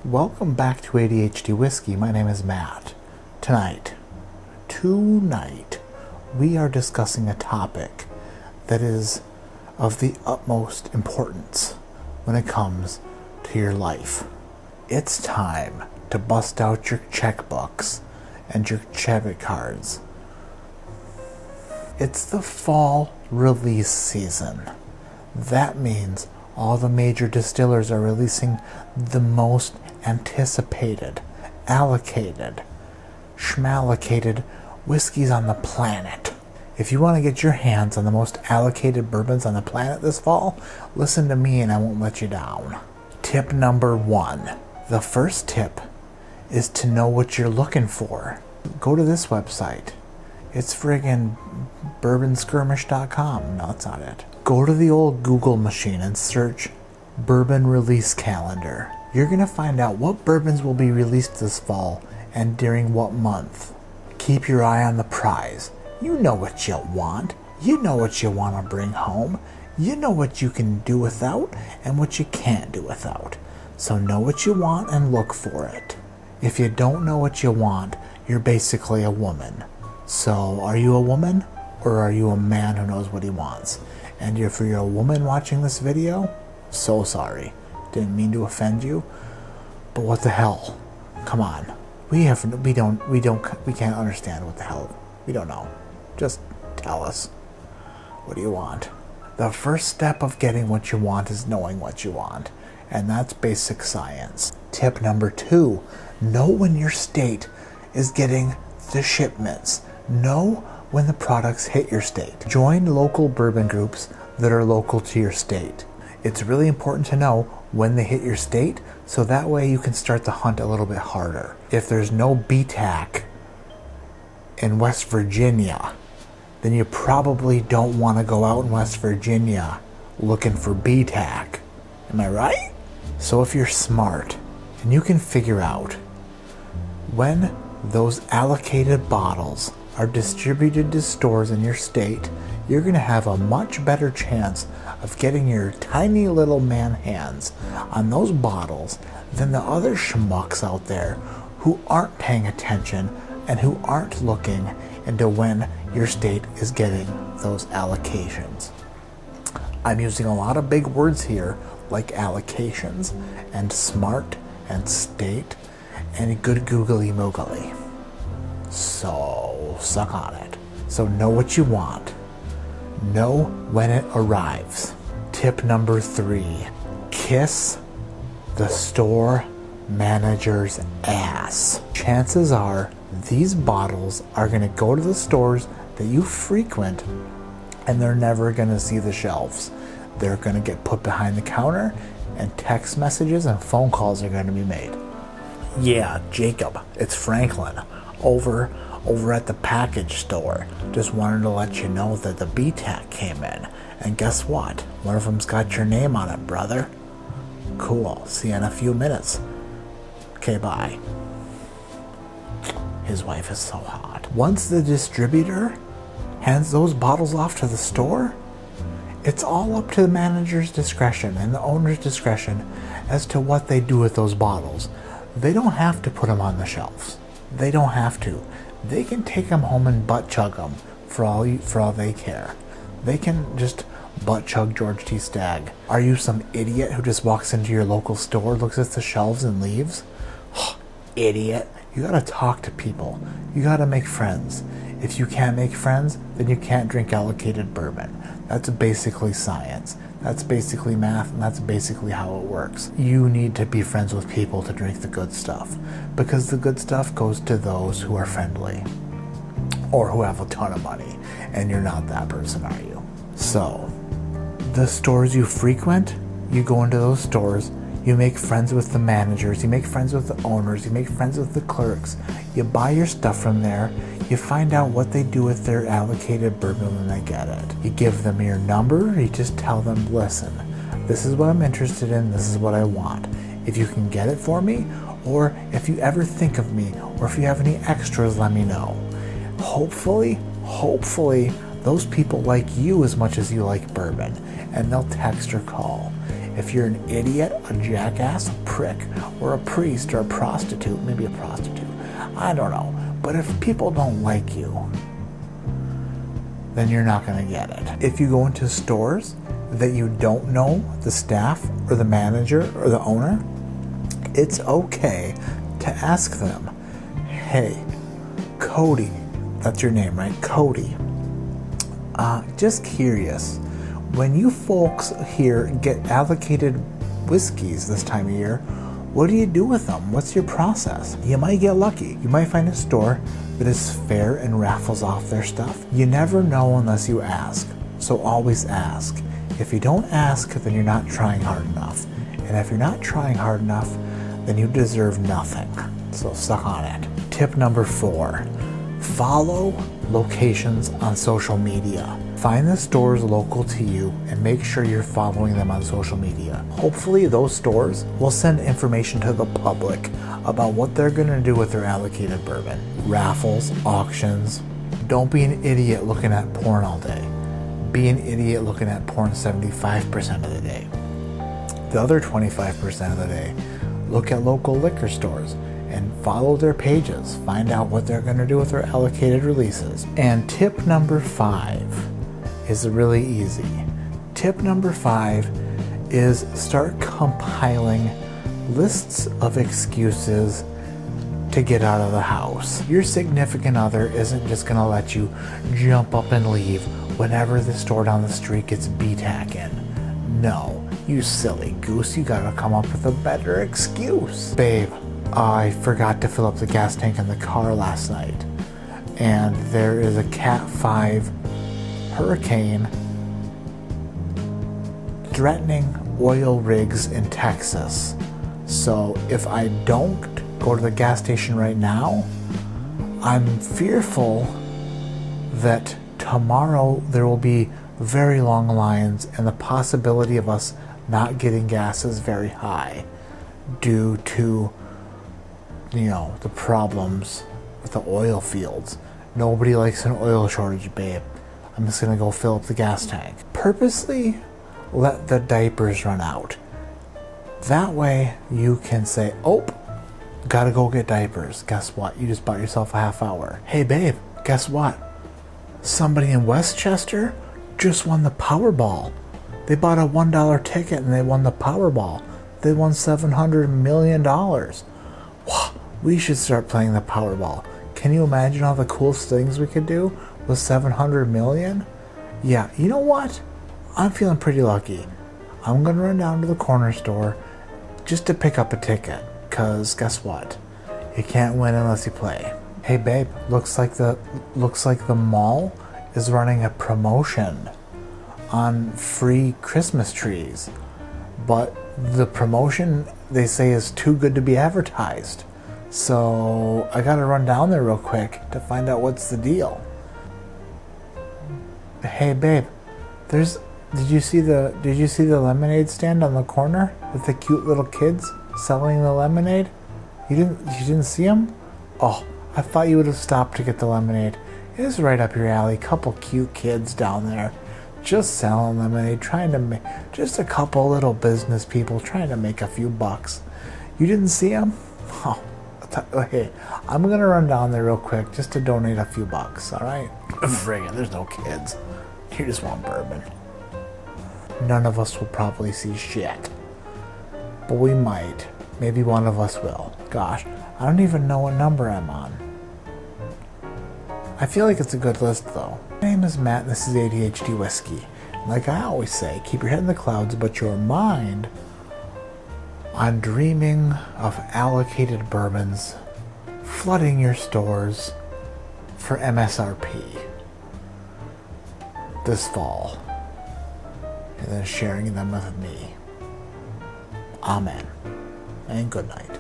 Welcome back to ADHD Whiskey. My name is Matt. Tonight, we are discussing a topic that is of the utmost importance when it comes to your life. It's time to bust out your checkbooks and your debit cards. It's the fall release season. That means all the major distillers are releasing the most anticipated, allocated, schmallocated whiskeys on the planet. If you want to get your hands on the most allocated bourbons on the planet this fall, listen to me and I won't let you down. Tip number 1. The first tip is to know what you're looking for. Go to this website. It's friggin' bourbonskirmish.com. No, that's not it. Go to the old Google machine and search Bourbon Release Calendar. You're going to find out what bourbons will be released this fall and during what month. Keep your eye on the prize. You know what you want. You know what you want to bring home. You know what you can do without and what you can't do without. So know what you want and look for it. If you don't know what you want, you're basically a woman. So are you a woman or are you a man who knows what he wants? And if you're a woman watching this video, so sorry. Didn't mean to offend you, but what the hell? Come on. We can't understand what the hell. We don't know. Just tell us. What do you want? The first step of getting what you want is knowing what you want, and that's basic science. Tip number 2, know when your state is getting the shipments. Know when the products hit your state. Join local bourbon groups that are local to your state. It's really important to know when they hit your state, so that way you can start the hunt a little bit harder. If there's no BTAC in West Virginia, then you probably don't want to go out in West Virginia looking for BTAC. Am I right? So if you're smart and you can figure out when those allocated bottles are distributed to stores in your state, you're going to have a much better chance of getting your tiny little man hands on those bottles than the other schmucks out there who aren't paying attention and who aren't looking into when your state is getting those allocations. I'm using a lot of big words here like allocations and smart and state and good googly moogly. So suck on it. So know what you want. Know when it arrives. Tip number 3. Kiss the store manager's ass. Chances are these bottles are going to go to the stores that you frequent and they're never going to see the shelves. They're going to get put behind the counter and text messages and phone calls are going to be made. Yeah, Jacob, it's Franklin over at the package store. Just wanted to let you know that the BTAC came in. And guess what? One of them's got your name on it, brother. Cool. See you in a few minutes. Okay, bye. His wife is so hot. Once the distributor hands those bottles off to the store, it's all up to the manager's discretion and the owner's discretion as to what they do with those bottles. They don't have to put them on the shelves. They don't have to. They can take them home and butt chug them for all they care. They can just butt chug George T. Stagg. Are you some idiot who just walks into your local store, looks at the shelves and leaves? Idiot. You gotta talk to people. You gotta make friends. If you can't make friends, then you can't drink allocated bourbon. That's basically science. That's basically math, and that's basically how it works. You need to be friends with people to drink the good stuff, because the good stuff goes to those who are friendly or who have a ton of money, and you're not that person, are you? So, the stores you frequent, you go into those stores, you make friends with the managers, you make friends with the owners, you make friends with the clerks, you buy your stuff from there, you find out what they do with their allocated bourbon when they get it. You give them your number, you just tell them, listen, this is what I'm interested in, this is what I want. If you can get it for me, or if you ever think of me, or if you have any extras, let me know. Hopefully, Those people like you as much as you like bourbon, and they'll text or call. If you're an idiot, a jackass, a prick, or a priest, or a prostitute, maybe a prostitute, I don't know. But if people don't like you, then you're not going to get it. If you go into stores that you don't know the staff or the manager or the owner, it's okay to ask them, hey, Cody, that's your name, right? Cody. Just curious, when you folks here get allocated whiskeys this time of year, what do you do with them? What's your process? You might get lucky. You might find a store that is fair and raffles off their stuff. You never know unless you ask, so always ask. If you don't ask, then you're not trying hard enough. And if you're not trying hard enough, then you deserve nothing. So suck on it. Tip number 4, follow locations on social media. Find the stores local to you and make sure you're following them on social media. Hopefully those stores will send information to the public about what they're going to do with their allocated bourbon. Raffles, auctions. Don't be an idiot looking at porn all day. Be an idiot looking at porn 75% of the day. The other 25% of the day, look at local liquor stores and follow their pages. Find out what they're going to do with their allocated releases. And tip number 5 is really easy. Tip number 5 is start compiling lists of excuses to get out of the house. Your significant other isn't just going to let you jump up and leave whenever the store down the street gets BTAC in. No, you silly goose, you gotta come up with a better excuse. Babe, I forgot to fill up the gas tank in the car last night, and there is a Cat 5 hurricane threatening oil rigs in Texas. So if I don't go to the gas station right now, I'm fearful that tomorrow there will be very long lines and the possibility of us not getting gas is very high due to, the problems with the oil fields. Nobody likes an oil shortage, babe. I'm just gonna go fill up the gas tank. Purposely let the diapers run out. That way you can say, oh, gotta go get diapers. Guess what? You just bought yourself a half hour. Hey babe, guess what? Somebody in Westchester just won the Powerball. They bought a $1 ticket and they won the Powerball. They won $700 million. Wow, we should start playing the Powerball. Can you imagine all the cool things we could do with $700 million? Yeah, you know what? I'm feeling pretty lucky. I'm gonna run down to the corner store just to pick up a ticket. Cause guess what? You can't win unless you play. Hey babe, looks like the mall is running a promotion on free Christmas trees. But the promotion, they say, is too good to be advertised. So I gotta run down there real quick to find out what's the deal. Hey babe, did you see the lemonade stand on the corner with the cute little kids selling the lemonade? You didn't see them? Oh, I thought you would have stopped to get the lemonade. It is right up your alley. Couple cute kids down there just selling lemonade, trying to make just a couple little business people trying to make a few bucks. You didn't see them? Oh, hey, I'm gonna run down there real quick just to donate a few bucks. All right? Friggin', there's no kids. You just want bourbon. None of us will probably see shit, but we might. Maybe one of us will. Gosh, I don't even know what number I'm on. I feel like it's a good list though. My name is Matt and this is ADHD Whiskey. Like I always say, keep your head in the clouds but your mind on dreaming of allocated bourbons flooding your stores for MSRP this fall, and then sharing them with me. Amen and good night.